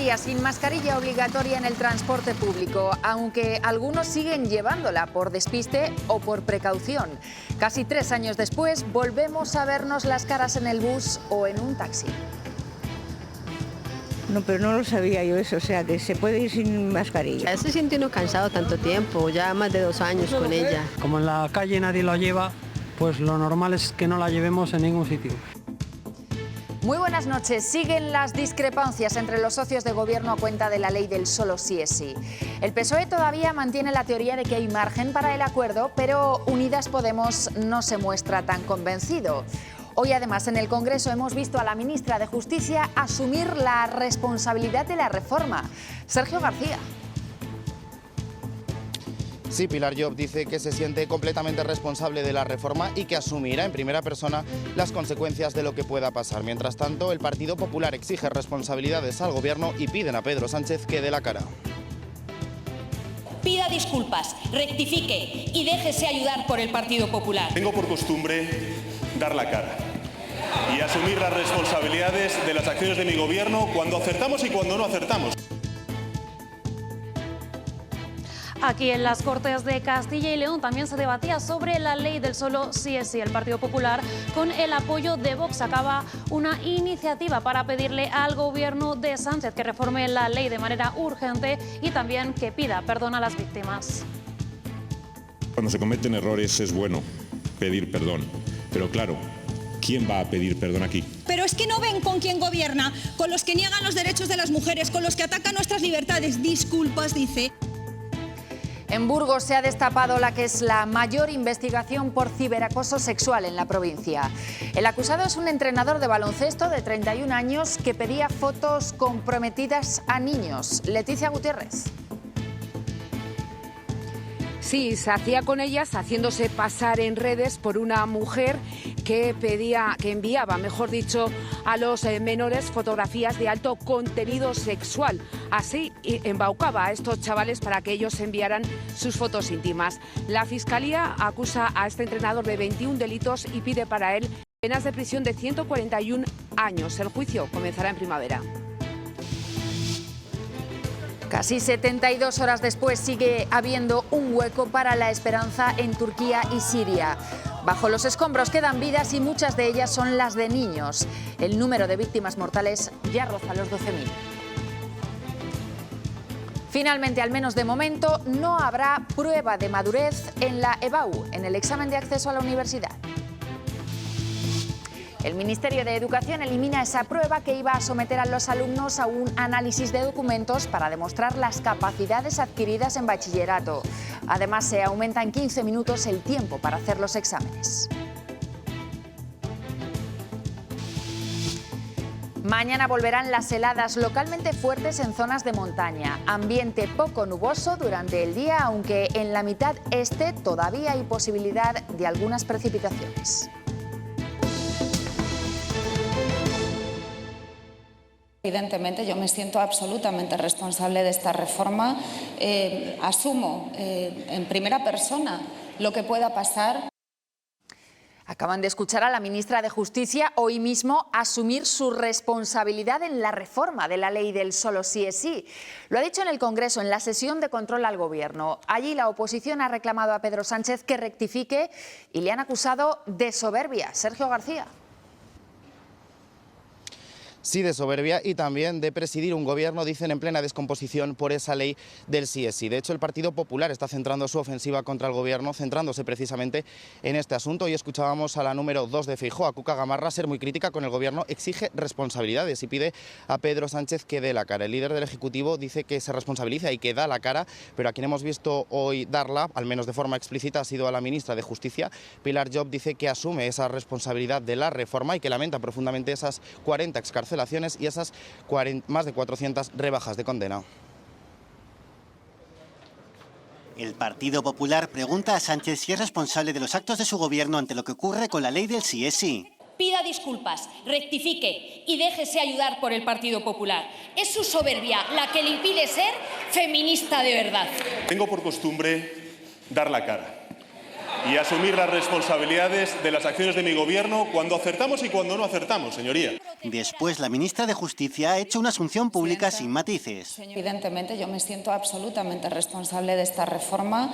día sin mascarilla obligatoria en el transporte público, aunque algunos siguen llevándola por despiste o por precaución. Casi 3 años después, volvemos a vernos las caras en el bus o en un taxi. No, pero no lo sabía yo eso, o sea, que se puede ir sin mascarilla. Se siente uno cansado tanto tiempo, ya más de 2 años con ella. Como en la calle nadie la lleva, pues lo normal es que no la llevemos en ningún sitio. Muy buenas noches. Siguen las discrepancias entre los socios de gobierno a cuenta de la ley del solo sí es sí. El PSOE todavía mantiene la teoría de que hay margen para el acuerdo, pero Unidas Podemos no se muestra tan convencido. Hoy, además, en el Congreso hemos visto a la ministra de Justicia asumir la responsabilidad de la reforma. Sergio García. Sí, Pilar Llop dice que se siente completamente responsable de la reforma y que asumirá en primera persona las consecuencias de lo que pueda pasar. Mientras tanto, el Partido Popular exige responsabilidades al Gobierno y piden a Pedro Sánchez que dé la cara. Pida disculpas, rectifique y déjese ayudar por el Partido Popular. Tengo por costumbre dar la cara y asumir las responsabilidades de las acciones de mi Gobierno cuando acertamos y cuando no acertamos. Aquí en las Cortes de Castilla y León también se debatía sobre la ley del solo sí es sí. El Partido Popular, con el apoyo de Vox, sacaba una iniciativa para pedirle al Gobierno de Sánchez que reforme la ley de manera urgente y también que pida perdón a las víctimas. Cuando se cometen errores es bueno pedir perdón, pero claro, ¿quién va a pedir perdón aquí? Pero es que no ven con quién gobierna, con los que niegan los derechos de las mujeres, con los que atacan nuestras libertades. Disculpas, dice. En Burgos se ha destapado la que es la mayor investigación por ciberacoso sexual en la provincia. El acusado es un entrenador de baloncesto de 31 años que pedía fotos comprometidas a niños. Leticia Gutiérrez. Sí, se hacía con ellas haciéndose pasar en redes por una mujer que enviaba, mejor dicho, a los menores fotografías de alto contenido sexual. Así embaucaba a estos chavales para que ellos enviaran sus fotos íntimas. La Fiscalía acusa a este entrenador de 21 delitos y pide para él penas de prisión de 141 años. El juicio comenzará en primavera. Casi 72 horas después sigue habiendo un hueco para la esperanza en Turquía y Siria. Bajo los escombros quedan vidas y muchas de ellas son las de niños. El número de víctimas mortales ya roza los 12.000. Finalmente, al menos de momento, no habrá prueba de madurez en la EBAU, en el examen de acceso a la universidad. El Ministerio de Educación elimina esa prueba que iba a someter a los alumnos a un análisis de documentos para demostrar las capacidades adquiridas en bachillerato. Además, se aumenta en 15 minutos el tiempo para hacer los exámenes. Mañana volverán las heladas localmente fuertes en zonas de montaña. Ambiente poco nuboso durante el día, aunque en la mitad este todavía hay posibilidad de algunas precipitaciones. Evidentemente, yo me siento absolutamente responsable de esta reforma. Asumo en primera persona lo que pueda pasar. Acaban de escuchar a la ministra de Justicia hoy mismo asumir su responsabilidad en la reforma de la ley del solo sí es sí. Lo ha dicho en el Congreso, en la sesión de control al Gobierno. Allí la oposición ha reclamado a Pedro Sánchez que rectifique y le han acusado de soberbia. Sergio García. Sí, de soberbia y también de presidir un gobierno, dicen, en plena descomposición por esa ley del sí es sí. De hecho, el Partido Popular está centrando su ofensiva contra el gobierno, centrándose precisamente en este asunto. Hoy escuchábamos a la número 2 de Feijóo, a Cuca Gamarra, ser muy crítica con el gobierno, exige responsabilidades y pide a Pedro Sánchez que dé la cara. El líder del Ejecutivo dice que se responsabiliza y que da la cara, pero a quien hemos visto hoy darla, al menos de forma explícita, ha sido a la ministra de Justicia. Pilar Llop dice que asume esa responsabilidad de la reforma y que lamenta profundamente esas 40 excarcelaciones y esas más de 400 rebajas de condena. El Partido Popular pregunta a Sánchez si es responsable de los actos de su gobierno ante lo que ocurre con la ley del sí es sí. Pida disculpas, rectifique y déjese ayudar por el Partido Popular. Es su soberbia la que le impide ser feminista de verdad. Tengo por costumbre dar la cara y asumir las responsabilidades de las acciones de mi Gobierno cuando acertamos y cuando no acertamos, señoría. Después, la ministra de Justicia ha hecho una asunción pública sin matices. Evidentemente, yo me siento absolutamente responsable de esta reforma.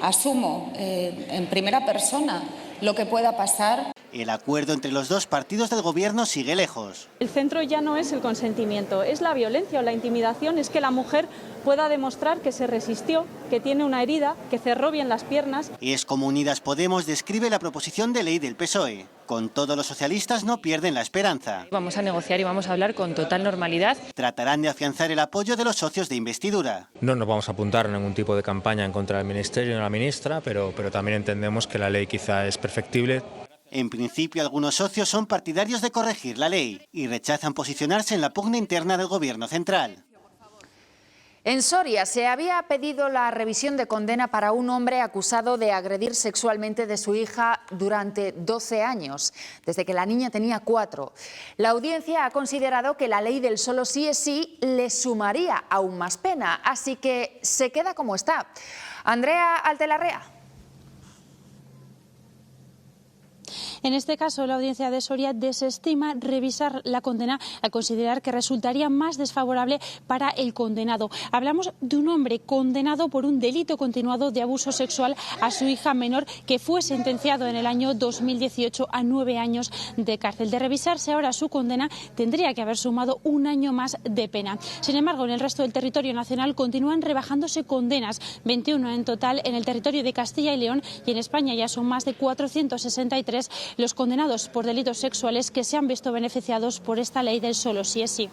Asumo en primera persona lo que pueda pasar. El acuerdo entre los dos partidos del gobierno sigue lejos. El centro ya no es el consentimiento, es la violencia o la intimidación, es que la mujer pueda demostrar que se resistió, que tiene una herida, que cerró bien las piernas. Es como Unidas Podemos describe la proposición de ley del PSOE. Con todo, los socialistas no pierden la esperanza. Vamos a negociar y vamos a hablar con total normalidad. Tratarán de afianzar el apoyo de los socios de investidura. No nos vamos a apuntar a ningún tipo de campaña en contra del Ministerio y de la ministra, pero también entendemos que la ley quizá es perfectible. En principio, algunos socios son partidarios de corregir la ley y rechazan posicionarse en la pugna interna del Gobierno central. En Soria se había pedido la revisión de condena para un hombre acusado de agredir sexualmente de su hija durante 12 años, desde que la niña tenía 4. La audiencia ha considerado que la ley del solo sí es sí le sumaría aún más pena, así que se queda como está. Andrea Altelarrea. En este caso, la audiencia de Soria desestima revisar la condena al considerar que resultaría más desfavorable para el condenado. Hablamos de un hombre condenado por un delito continuado de abuso sexual a su hija menor que fue sentenciado en el año 2018 a 9 años de cárcel. De revisarse ahora su condena, tendría que haber sumado un año más de pena. Sin embargo, en el resto del territorio nacional continúan rebajándose condenas, 21 en total en el territorio de Castilla y León, y en España ya son más de 463 los condenados por delitos sexuales que se han visto beneficiados por esta ley del solo sí es sí.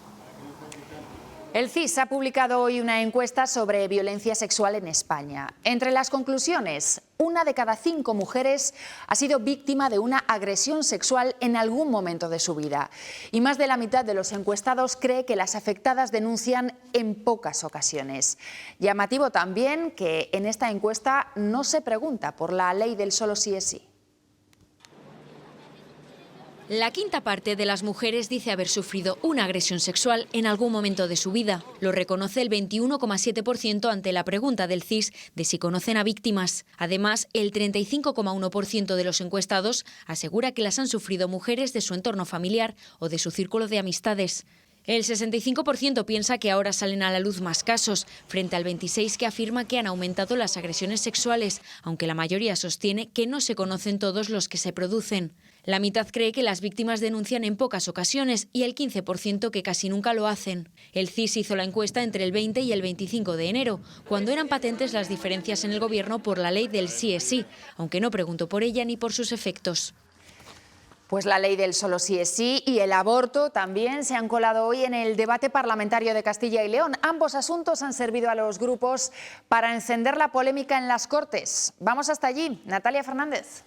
El CIS ha publicado hoy una encuesta sobre violencia sexual en España. Entre las conclusiones, 1 de cada 5 mujeres ha sido víctima de una agresión sexual en algún momento de su vida. Y más de la mitad de los encuestados cree que las afectadas denuncian en pocas ocasiones. Llamativo también que en esta encuesta no se pregunta por la ley del solo sí es sí. La quinta parte de las mujeres dice haber sufrido una agresión sexual en algún momento de su vida. Lo reconoce el 21,7% ante la pregunta del CIS de si conocen a víctimas. Además, el 35,1% de los encuestados asegura que las han sufrido mujeres de su entorno familiar o de su círculo de amistades. El 65% piensa que ahora salen a la luz más casos, frente al 26% que afirma que han aumentado las agresiones sexuales, aunque la mayoría sostiene que no se conocen todos los que se producen. La mitad cree que las víctimas denuncian en pocas ocasiones y el 15% que casi nunca lo hacen. El CIS hizo la encuesta entre el 20 y el 25 de enero, cuando eran patentes las diferencias en el Gobierno por la ley del sí es sí, aunque no preguntó por ella ni por sus efectos. Pues la ley del solo sí es sí y el aborto también se han colado hoy en el debate parlamentario de Castilla y León. Ambos asuntos han servido a los grupos para encender la polémica en las Cortes. Vamos hasta allí. Natalia Fernández.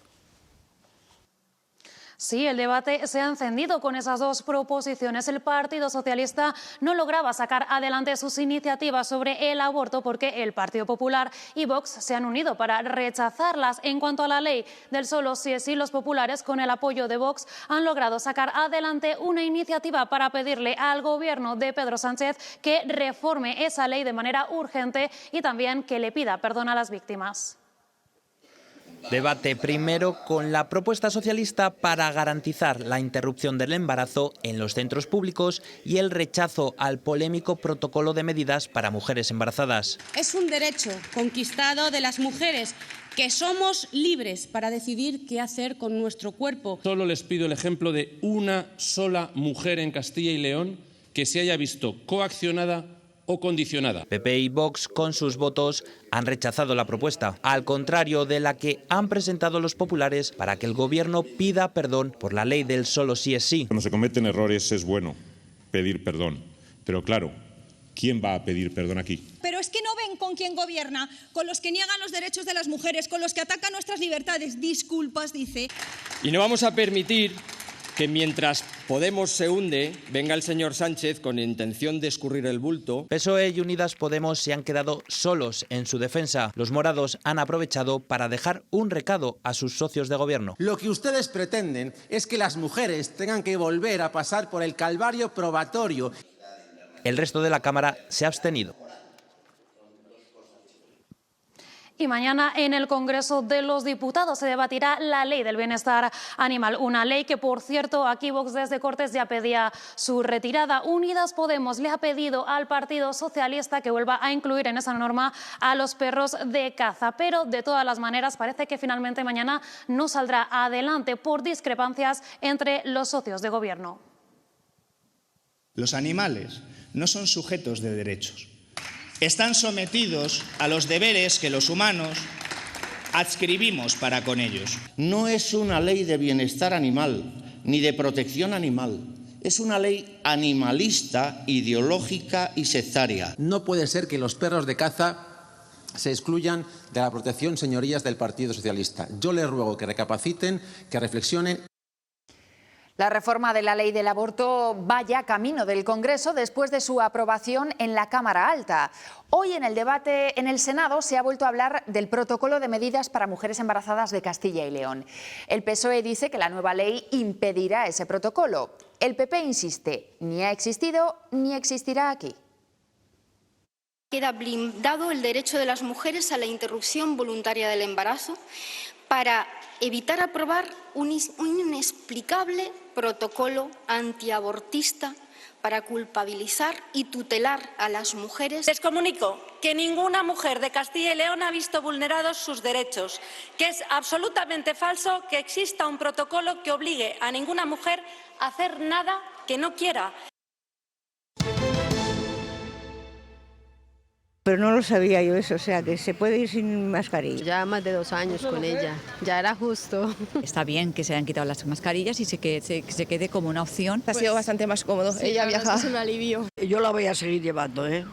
Sí, el debate se ha encendido con esas dos proposiciones. El Partido Socialista no lograba sacar adelante sus iniciativas sobre el aborto porque el Partido Popular y Vox se han unido para rechazarlas. En cuanto a la ley del solo sí es sí, los populares, con el apoyo de Vox, han logrado sacar adelante una iniciativa para pedirle al Gobierno de Pedro Sánchez que reforme esa ley de manera urgente y también que le pida perdón a las víctimas. Debate primero con la propuesta socialista para garantizar la interrupción del embarazo en los centros públicos y el rechazo al polémico protocolo de medidas para mujeres embarazadas. Es un derecho conquistado de las mujeres, que somos libres para decidir qué hacer con nuestro cuerpo. Solo les pido el ejemplo de una sola mujer en Castilla y León que se haya visto coaccionada o condicionada. PP y Vox, con sus votos, han rechazado la propuesta, al contrario de la que han presentado los populares para que el Gobierno pida perdón por la ley del solo sí es sí. Cuando se cometen errores es bueno pedir perdón, pero claro, ¿quién va a pedir perdón aquí? Pero es que no ven con quién gobierna, con los que niegan los derechos de las mujeres, con los que atacan nuestras libertades. Disculpas, dice. Y no vamos a permitir que mientras Podemos se hunde, venga el señor Sánchez con intención de escurrir el bulto. PSOE y Unidas Podemos se han quedado solos en su defensa. Los morados han aprovechado para dejar un recado a sus socios de gobierno. Lo que ustedes pretenden es que las mujeres tengan que volver a pasar por el calvario probatorio. El resto de la Cámara se ha abstenido. Y mañana en el Congreso de los Diputados se debatirá la ley del bienestar animal, una ley que, por cierto, aquí Vox desde Cortes ya pedía su retirada. Unidas Podemos le ha pedido al Partido Socialista que vuelva a incluir en esa norma a los perros de caza, pero de todas las maneras parece que finalmente mañana no saldrá adelante por discrepancias entre los socios de gobierno. Los animales no son sujetos de derechos. Están sometidos a los deberes que los humanos adscribimos para con ellos. No es una ley de bienestar animal ni de protección animal. Es una ley animalista, ideológica y sectaria. No puede ser que los perros de caza se excluyan de la protección, señorías del Partido Socialista. Yo les ruego que recapaciten, que reflexionen. La reforma de la ley del aborto va ya camino del Congreso después de su aprobación en la Cámara Alta. Hoy en el debate en el Senado se ha vuelto a hablar del protocolo de medidas para mujeres embarazadas de Castilla y León. El PSOE dice que la nueva ley impedirá ese protocolo. El PP insiste, ni ha existido ni existirá aquí. Queda blindado el derecho de las mujeres a la interrupción voluntaria del embarazo para evitar aprobar un inexplicable protocolo antiabortista para culpabilizar y tutelar a las mujeres. Les comunico que ninguna mujer de Castilla y León ha visto vulnerados sus derechos, que es absolutamente falso que exista un protocolo que obligue a ninguna mujer a hacer nada que no quiera. Pero no lo sabía yo eso, o sea, que se puede ir sin mascarilla. Ya más de 2 años con ella, ya era justo. Está bien que se hayan quitado las mascarillas y se quede como una opción. Ha sido bastante más cómodo, Sí, ella viaja. Es un alivio. Yo la voy a seguir llevando, ¿eh?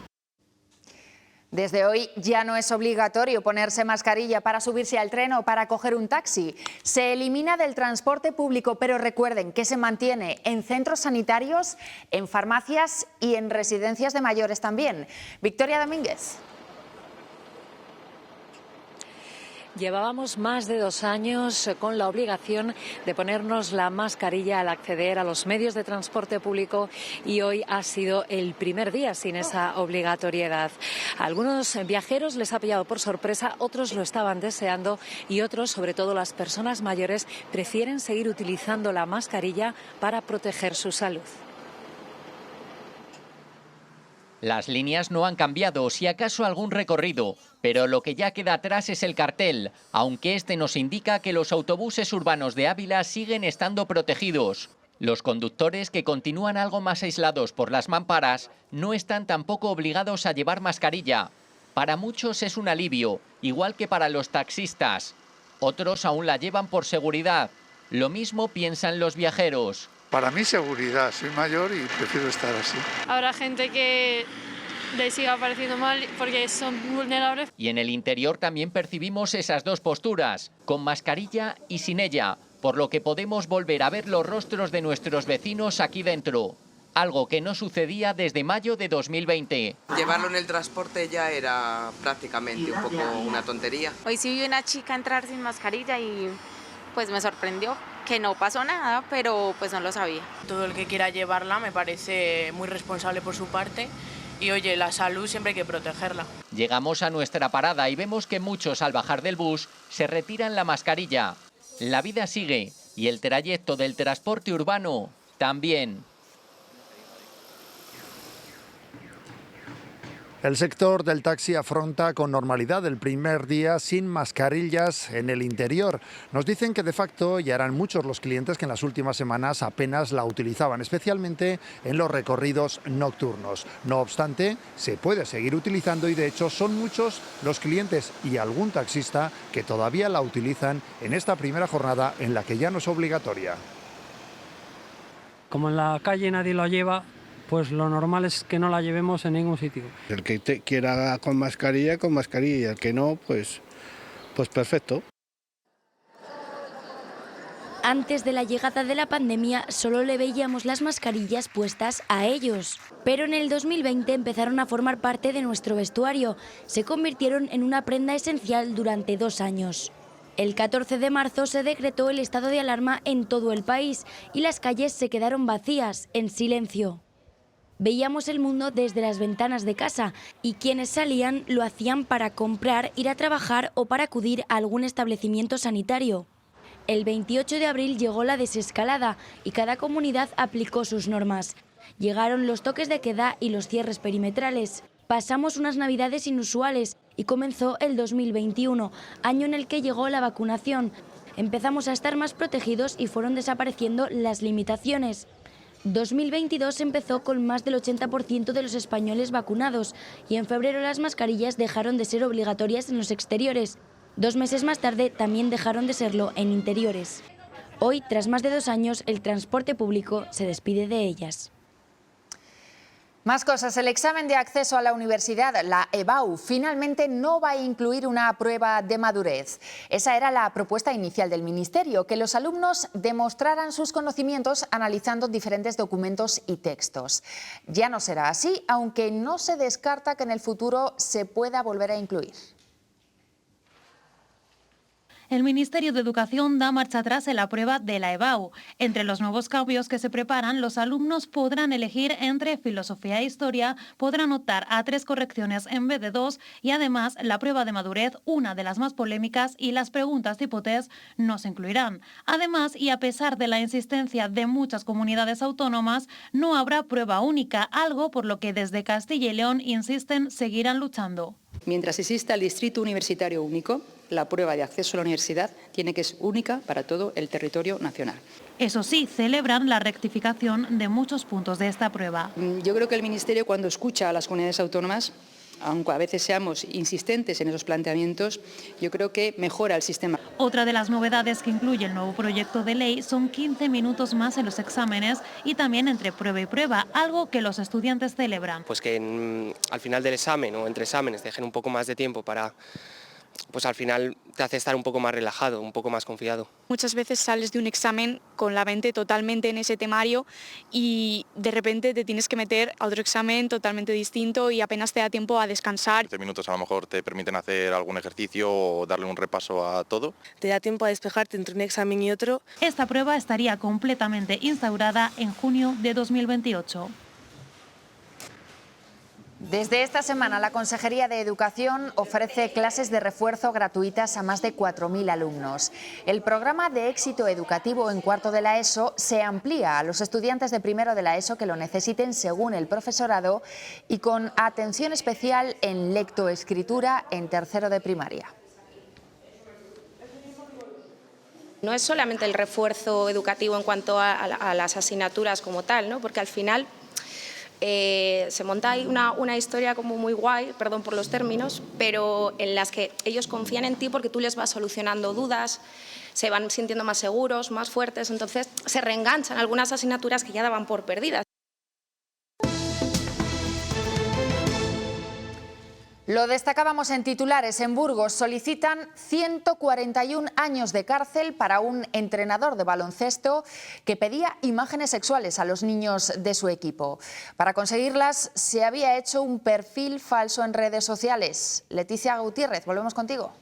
Desde hoy ya no es obligatorio ponerse mascarilla para subirse al tren o para coger un taxi. Se elimina del transporte público, pero recuerden que se mantiene en centros sanitarios, en farmacias y en residencias de mayores también. Victoria Domínguez. Llevábamos más de 2 años con la obligación de ponernos la mascarilla al acceder a los medios de transporte público y hoy ha sido el primer día sin esa obligatoriedad. A algunos viajeros les ha pillado por sorpresa, otros lo estaban deseando y otros, sobre todo las personas mayores, prefieren seguir utilizando la mascarilla para proteger su salud. Las líneas no han cambiado, si acaso algún recorrido, pero lo que ya queda atrás es el cartel, aunque este nos indica que los autobuses urbanos de Ávila siguen estando protegidos. Los conductores, que continúan algo más aislados por las mamparas, no están tampoco obligados a llevar mascarilla. Para muchos es un alivio, igual que para los taxistas. Otros aún la llevan por seguridad. Lo mismo piensan los viajeros. Para mí seguridad, soy mayor y prefiero estar así. Habrá gente que le siga pareciendo mal porque son vulnerables. Y en el interior también percibimos esas dos posturas, con mascarilla y sin ella, por lo que podemos volver a ver los rostros de nuestros vecinos aquí dentro. Algo que no sucedía desde mayo de 2020. Llevarlo en el transporte ya era prácticamente un poco una tontería. Hoy sí vi una chica entrar sin mascarilla y pues me sorprendió. Que no pasó nada, pero pues no lo sabía. Todo el que quiera llevarla me parece muy responsable por su parte y oye, la salud siempre hay que protegerla. Llegamos a nuestra parada y vemos que muchos al bajar del bus se retiran la mascarilla. La vida sigue y el trayecto del transporte urbano también. El sector del taxi afronta con normalidad el primer día sin mascarillas en el interior. Nos dicen que de facto ya eran muchos los clientes que en las últimas semanas apenas la utilizaban, especialmente en los recorridos nocturnos. No obstante, se puede seguir utilizando y de hecho son muchos los clientes y algún taxista que todavía la utilizan en esta primera jornada en la que ya no es obligatoria. Como en la calle nadie lo lleva, pues lo normal es que no la llevemos en ningún sitio. El que quiera con mascarilla, y el que no, pues perfecto. Antes de la llegada de la pandemia solo le veíamos las mascarillas puestas a ellos. Pero en el 2020 empezaron a formar parte de nuestro vestuario. Se convirtieron en una prenda esencial durante 2 años. El 14 de marzo se decretó el estado de alarma en todo el país y las calles se quedaron vacías, en silencio. Veíamos el mundo desde las ventanas de casa y quienes salían lo hacían para comprar, ir a trabajar o para acudir a algún establecimiento sanitario. El 28 de abril llegó la desescalada y cada comunidad aplicó sus normas. Llegaron los toques de queda y los cierres perimetrales. Pasamos unas navidades inusuales y comenzó el 2021, año en el que llegó la vacunación. Empezamos a estar más protegidos y fueron desapareciendo las limitaciones. 2022 empezó con más del 80% de los españoles vacunados y en febrero las mascarillas dejaron de ser obligatorias en los exteriores. 2 meses más tarde también dejaron de serlo en interiores. Hoy, tras más de 2 años, el transporte público se despide de ellas. Más cosas. El examen de acceso a la universidad, la EBAU, finalmente no va a incluir una prueba de madurez. Esa era la propuesta inicial del Ministerio, que los alumnos demostraran sus conocimientos analizando diferentes documentos y textos. Ya no será así, aunque no se descarta que en el futuro se pueda volver a incluir. El Ministerio de Educación da marcha atrás en la prueba de la EBAU. Entre los nuevos cambios que se preparan, los alumnos podrán elegir entre filosofía e historia, podrán optar a 3 correcciones en vez de 2 y además la prueba de madurez, una de las más polémicas, y las preguntas tipo test no se incluirán. Además, y a pesar de la insistencia de muchas comunidades autónomas, no habrá prueba única, algo por lo que desde Castilla y León insisten seguirán luchando. Mientras exista el distrito universitario único, la prueba de acceso a la universidad tiene que ser única para todo el territorio nacional. Eso sí, celebran la rectificación de muchos puntos de esta prueba. Yo creo que el Ministerio, cuando escucha a las comunidades autónomas, aunque a veces seamos insistentes en esos planteamientos, yo creo que mejora el sistema. Otra de las novedades que incluye el nuevo proyecto de ley son 15 minutos más en los exámenes y también entre prueba y prueba, algo que los estudiantes celebran. Pues que al final del examen o entre exámenes dejen un poco más de tiempo para... pues al final te hace estar un poco más relajado, un poco más confiado. Muchas veces sales de un examen con la mente totalmente en ese temario y de repente te tienes que meter a otro examen totalmente distinto y apenas te da tiempo a descansar. 15 minutos a lo mejor te permiten hacer algún ejercicio o darle un repaso a todo. Te da tiempo a despejarte entre un examen y otro. Esta prueba estaría completamente instaurada en junio de 2028. Desde esta semana, la Consejería de Educación ofrece clases de refuerzo gratuitas a más de 4.000 alumnos. El programa de éxito educativo en cuarto de la ESO se amplía a los estudiantes de primero de la ESO que lo necesiten según el profesorado y con atención especial en lectoescritura en tercero de primaria. No es solamente el refuerzo educativo en cuanto a las asignaturas como tal, ¿no? Porque al final se monta ahí una historia como muy guay, perdón por los términos, pero en las que ellos confían en ti porque tú les vas solucionando dudas, se van sintiendo más seguros, más fuertes, entonces se reenganchan algunas asignaturas que ya daban por perdidas. Lo destacábamos en titulares. En Burgos solicitan 141 años de cárcel para un entrenador de baloncesto que pedía imágenes sexuales a los niños de su equipo. Para conseguirlas se había hecho un perfil falso en redes sociales. Leticia Gutiérrez, volvemos contigo.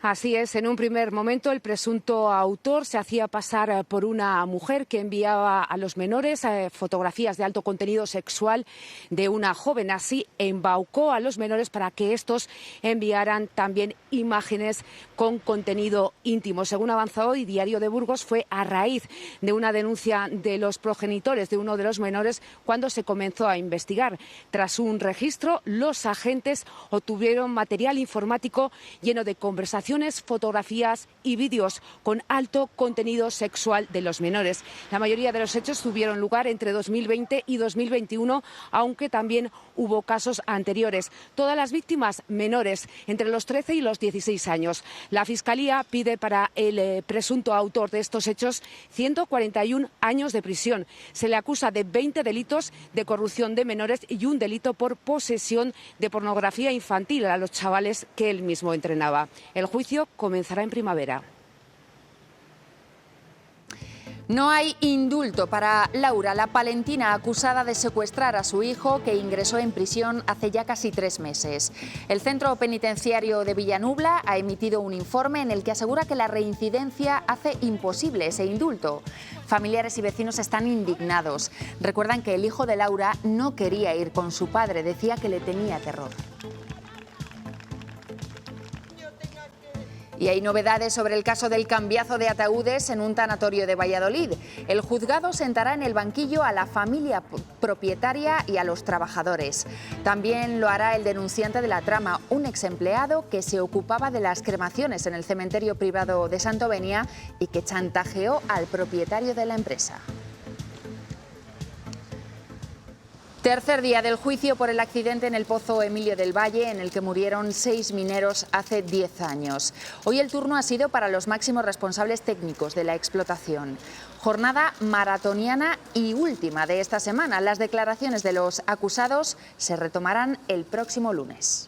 Así es, en un primer momento el presunto autor se hacía pasar por una mujer que enviaba a los menores fotografías de alto contenido sexual de una joven. Así embaucó a los menores para que estos enviaran también imágenes con contenido íntimo. Según ha avanzado hoy Diario de Burgos, fue a raíz de una denuncia de los progenitores de uno de los menores cuando se comenzó a investigar. Tras un registro, los agentes obtuvieron material informático lleno de conversaciones, fotografías y vídeos con alto contenido sexual de los menores. La mayoría de los hechos tuvieron lugar entre 2020 y 2021, aunque también hubo casos anteriores. Todas las víctimas menores, entre los 13 y los 16 años. La Fiscalía pide para el presunto autor de estos hechos 141 años de prisión. Se le acusa de 20 delitos de corrupción de menores y un delito por posesión de pornografía infantil a los chavales que él mismo entrenaba. El juicio comenzará en primavera. No hay indulto para Laura, la palentina acusada de secuestrar a su hijo, que ingresó en prisión hace ya casi 3 meses. El centro penitenciario de Villanubla ha emitido un informe en el que asegura que la reincidencia hace imposible ese indulto. Familiares y vecinos están indignados. Recuerdan que el hijo de Laura no quería ir con su padre, decía que le tenía terror. Y hay novedades sobre el caso del cambiazo de ataúdes en un tanatorio de Valladolid. El juzgado sentará en el banquillo a la familia propietaria y a los trabajadores. También lo hará el denunciante de la trama, un exempleado que se ocupaba de las cremaciones en el cementerio privado de Santovenia y que chantajeó al propietario de la empresa. Tercer día del juicio por el accidente en el pozo Emilio del Valle, en el que murieron 6 mineros hace 10 años. Hoy el turno ha sido para los máximos responsables técnicos de la explotación. Jornada maratoniana y última de esta semana. Las declaraciones de los acusados se retomarán el próximo lunes.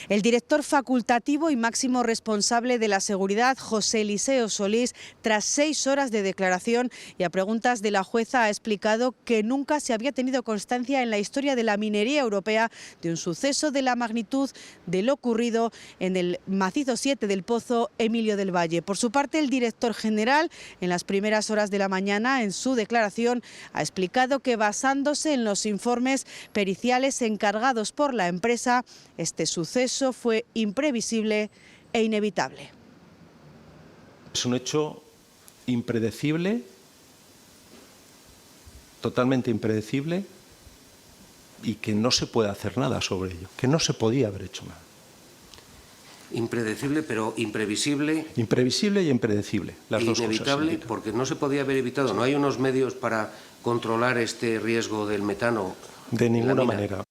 El director facultativo y máximo responsable de la seguridad, José Eliseo Solís, tras 6 horas de declaración y a preguntas de la jueza, ha explicado que nunca se había tenido constancia en la historia de la minería europea de un suceso de la magnitud de lo ocurrido en el macizo 7 del pozo Emilio del Valle. Por su parte, el director general, en las primeras horas de la mañana, en su declaración, ha explicado que basándose en los informes periciales encargados por la empresa, este suceso fue imprevisible e inevitable. Es un hecho impredecible, totalmente impredecible, y que no se puede hacer nada sobre ello, que no se podía haber hecho nada. Impredecible, pero imprevisible. Imprevisible y impredecible, las dos cosas. Inevitable, porque no se podía haber evitado. ¿No hay unos medios para controlar este riesgo del metano? De ninguna manera.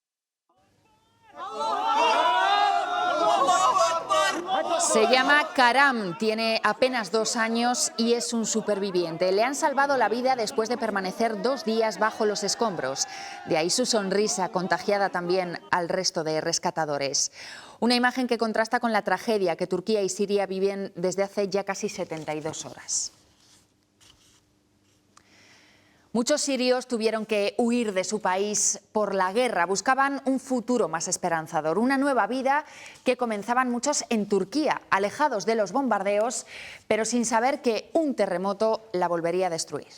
Se llama Karam, tiene apenas 2 años y es un superviviente. Le han salvado la vida después de permanecer 2 días bajo los escombros. De ahí su sonrisa, contagiada también al resto de rescatadores. Una imagen que contrasta con la tragedia que Turquía y Siria viven desde hace ya casi 72 horas. Muchos sirios tuvieron que huir de su país por la guerra. Buscaban un futuro más esperanzador, una nueva vida que comenzaban muchos en Turquía, alejados de los bombardeos, pero sin saber que un terremoto la volvería a destruir.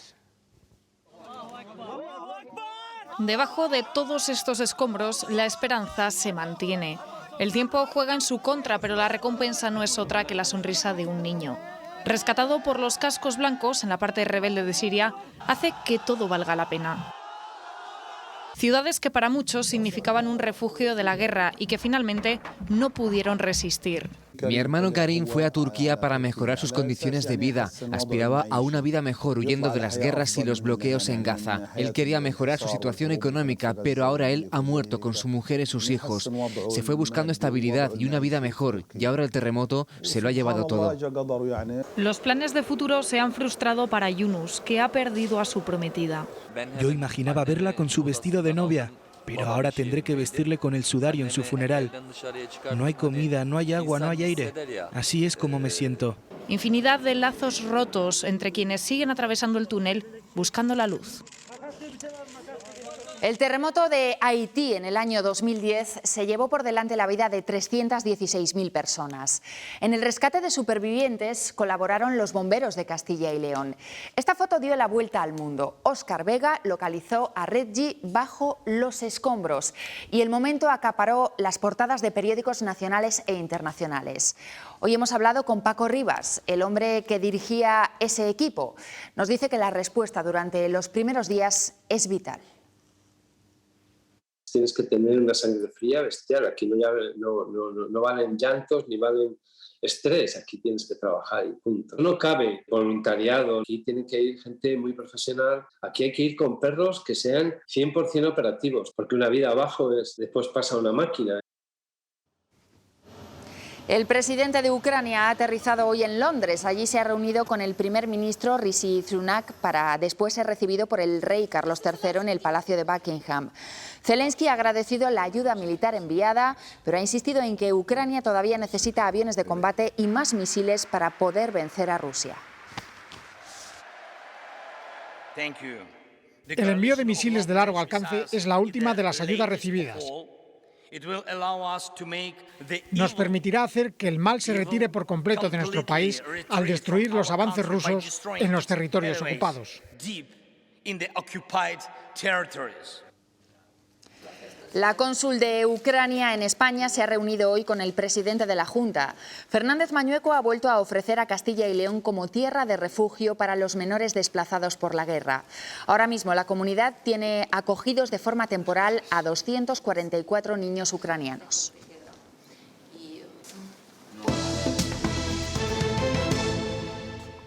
Debajo de todos estos escombros, la esperanza se mantiene. El tiempo juega en su contra, pero la recompensa no es otra que la sonrisa de un niño. Rescatado por los cascos blancos en la parte rebelde de Siria, hace que todo valga la pena. Ciudades que para muchos significaban un refugio de la guerra y que finalmente no pudieron resistir. Mi hermano Karim fue a Turquía para mejorar sus condiciones de vida. Aspiraba a una vida mejor huyendo de las guerras y los bloqueos en Gaza. Él quería mejorar su situación económica, pero ahora él ha muerto con su mujer y sus hijos. Se fue buscando estabilidad y una vida mejor, y ahora el terremoto se lo ha llevado todo. Los planes de futuro se han frustrado para Yunus, que ha perdido a su prometida. Yo imaginaba verla con su vestido de novia, pero ahora tendré que vestirle con el sudario en su funeral. No hay comida, no hay agua, no hay aire. Así es como me siento. Infinidad de lazos rotos entre quienes siguen atravesando el túnel buscando la luz. El terremoto de Haití en el año 2010 se llevó por delante la vida de 316.000 personas. En el rescate de supervivientes colaboraron los bomberos de Castilla y León. Esta foto dio la vuelta al mundo. Óscar Vega localizó a Reggie bajo los escombros y el momento acaparó las portadas de periódicos nacionales e internacionales. Hoy hemos hablado con Paco Rivas, el hombre que dirigía ese equipo. Nos dice que la respuesta durante los primeros días es vital. Tienes que tener una sangre fría bestial. Aquí no valen llantos ni valen estrés. Aquí tienes que trabajar y punto. No cabe voluntariado. Aquí tiene que ir gente muy profesional. Aquí hay que ir con perros que sean 100% operativos, porque una vida abajo después pasa una máquina. El presidente de Ucrania ha aterrizado hoy en Londres. Allí se ha reunido con el primer ministro Rishi Sunak para después ser recibido por el rey Carlos III en el Palacio de Buckingham. Zelensky ha agradecido la ayuda militar enviada, pero ha insistido en que Ucrania todavía necesita aviones de combate y más misiles para poder vencer a Rusia. El envío de misiles de largo alcance es la última de las ayudas recibidas. Nos permitirá hacer que el mal se retire por completo de nuestro país al destruir los avances rusos en los territorios ocupados. La cónsul de Ucrania en España se ha reunido hoy con el presidente de la Junta. Fernández Mañueco ha vuelto a ofrecer a Castilla y León como tierra de refugio para los menores desplazados por la guerra. Ahora mismo la comunidad tiene acogidos de forma temporal a 244 niños ucranianos.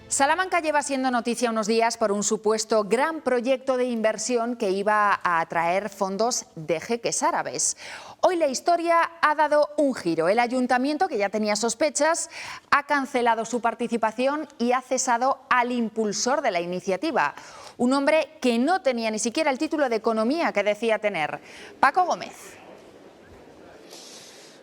Salamanca lleva siendo noticia unos días por un supuesto gran proyecto de inversión que iba a atraer fondos de jeques árabes. Hoy la historia ha dado un giro. El ayuntamiento, que ya tenía sospechas, ha cancelado su participación y ha cesado al impulsor de la iniciativa, un hombre que no tenía ni siquiera el título de economía que decía tener. Paco Gómez.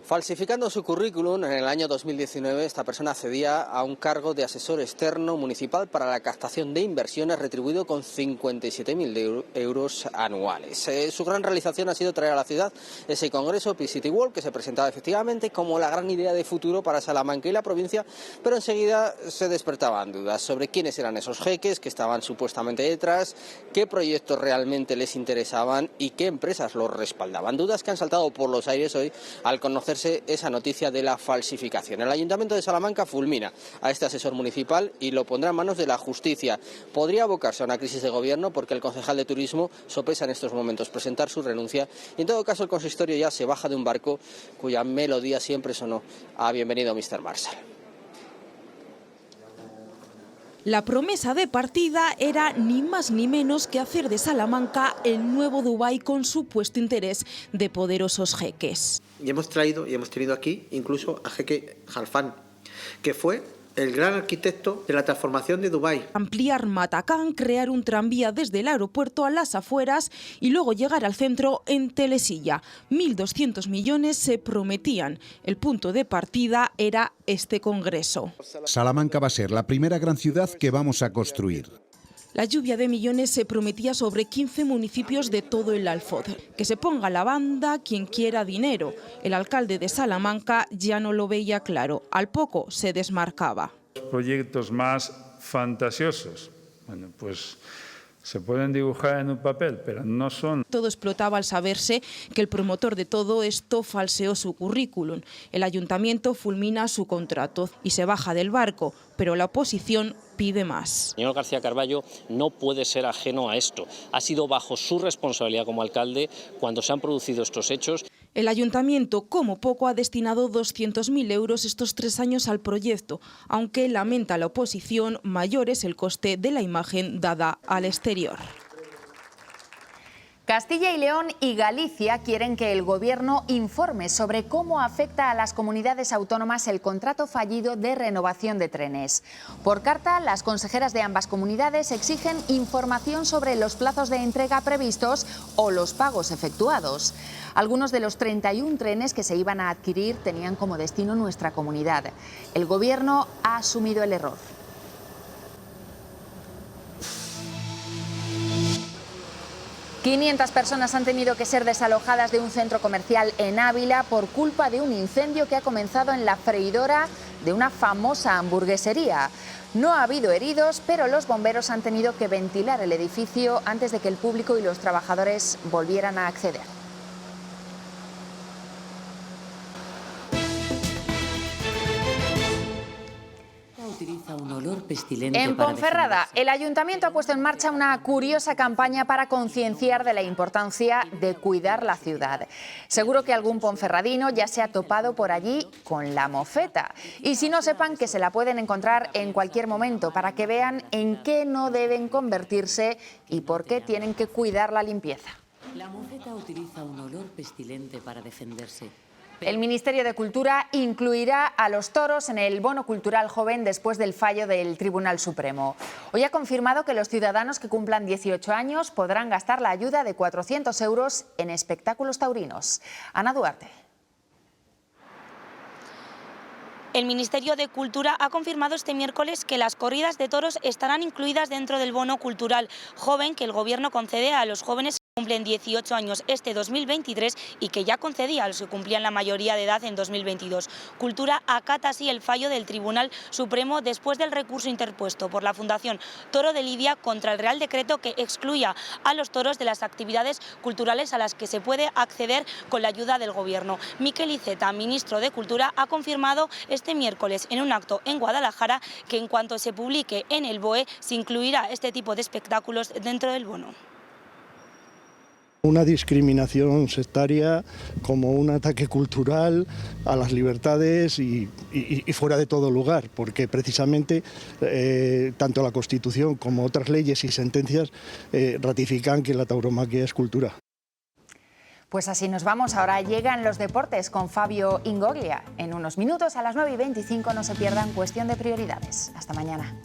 Falsificando su currículum, en el año 2019 esta persona accedía a un cargo de asesor externo municipal para la captación de inversiones, retribuido con 57.000 euros anuales. Su gran realización ha sido traer a la ciudad ese congreso P-City World, que se presentaba efectivamente como la gran idea de futuro para Salamanca y la provincia, pero enseguida se despertaban dudas sobre quiénes eran esos jeques que estaban supuestamente detrás, qué proyectos realmente les interesaban y qué empresas los respaldaban. Dudas que han saltado por los aires hoy al conocer esa noticia de la falsificación. El Ayuntamiento de Salamanca fulmina a este asesor municipal y lo pondrá en manos de la justicia. Podría abocarse a una crisis de gobierno porque el concejal de turismo sopesa en estos momentos presentar su renuncia y en todo caso el consistorio ya se baja de un barco cuya melodía siempre sonó a Bienvenido Mr. Marshall. La promesa de partida era ni más ni menos que hacer de Salamanca el nuevo Dubái con supuesto interés de poderosos jeques. Y hemos tenido aquí incluso a jeque Jalfán, que fue el gran arquitecto de la transformación de Dubái. Ampliar Matacán, crear un tranvía desde el aeropuerto a las afueras y luego llegar al centro en telesilla. 1.200 millones se prometían. El punto de partida era este congreso. Salamanca va a ser la primera gran ciudad que vamos a construir. La lluvia de millones se prometía sobre 15 municipios de todo el Alfoz. Que se ponga la banda quien quiera dinero. El alcalde de Salamanca ya no lo veía claro. Al poco se desmarcaba. Proyectos más fantasiosos, bueno, pues se pueden dibujar en un papel, pero no son. Todo explotaba al saberse que el promotor de todo esto falseó su currículum. El ayuntamiento fulmina su contrato y se baja del barco, pero la oposición pide más. El señor García Carballo no puede ser ajeno a esto. Ha sido bajo su responsabilidad como alcalde cuando se han producido estos hechos. El ayuntamiento, como poco, ha destinado 200.000 euros estos 3 años al proyecto, aunque lamenta la oposición, mayor es el coste de la imagen dada al exterior. Castilla y León y Galicia quieren que el Gobierno informe sobre cómo afecta a las comunidades autónomas el contrato fallido de renovación de trenes. Por carta, las consejeras de ambas comunidades exigen información sobre los plazos de entrega previstos o los pagos efectuados. Algunos de los 31 trenes que se iban a adquirir tenían como destino nuestra comunidad. El Gobierno ha asumido el error. ...500 personas han tenido que ser desalojadas de un centro comercial en Ávila por culpa de un incendio que ha comenzado en la freidora de una famosa hamburguesería. No ha habido heridos, pero los bomberos han tenido que ventilar el edificio antes de que el público y los trabajadores volvieran a acceder. Utiliza un olor pestilente. En Ponferrada, el ayuntamiento ha puesto en marcha una curiosa campaña para concienciar de la importancia de cuidar la ciudad. Seguro que algún ponferradino ya se ha topado por allí con la mofeta. Y si no, sepan que se la pueden encontrar en cualquier momento para que vean en qué no deben convertirse y por qué tienen que cuidar la limpieza. La mofeta utiliza un olor pestilente para defenderse. El Ministerio de Cultura incluirá a los toros en el bono cultural joven después del fallo del Tribunal Supremo. Hoy ha confirmado que los ciudadanos que cumplan 18 años podrán gastar la ayuda de 400 euros en espectáculos taurinos. Ana Duarte. El Ministerio de Cultura ha confirmado este miércoles que las corridas de toros estarán incluidas dentro del bono cultural joven que el Gobierno concede a los jóvenes que cumplen 18 años este 2023 y que ya concedía a los que cumplían la mayoría de edad en 2022. Cultura acata así el fallo del Tribunal Supremo después del recurso interpuesto por la Fundación Toro de Lidia contra el Real Decreto que excluya a los toros de las actividades culturales a las que se puede acceder con la ayuda del Gobierno. Miquel Iceta, ministro de Cultura, ha confirmado este miércoles en un acto en Guadalajara que en cuanto se publique en el BOE se incluirá este tipo de espectáculos dentro del bono. Una discriminación sectaria como un ataque cultural a las libertades y fuera de todo lugar, porque precisamente tanto la Constitución como otras leyes y sentencias ratifican que la tauromaquia es cultura. Pues así nos vamos. Ahora llegan los deportes con Fabio Ingoglia. En unos minutos a las 9:25 no se pierdan Cuestión de Prioridades. Hasta mañana.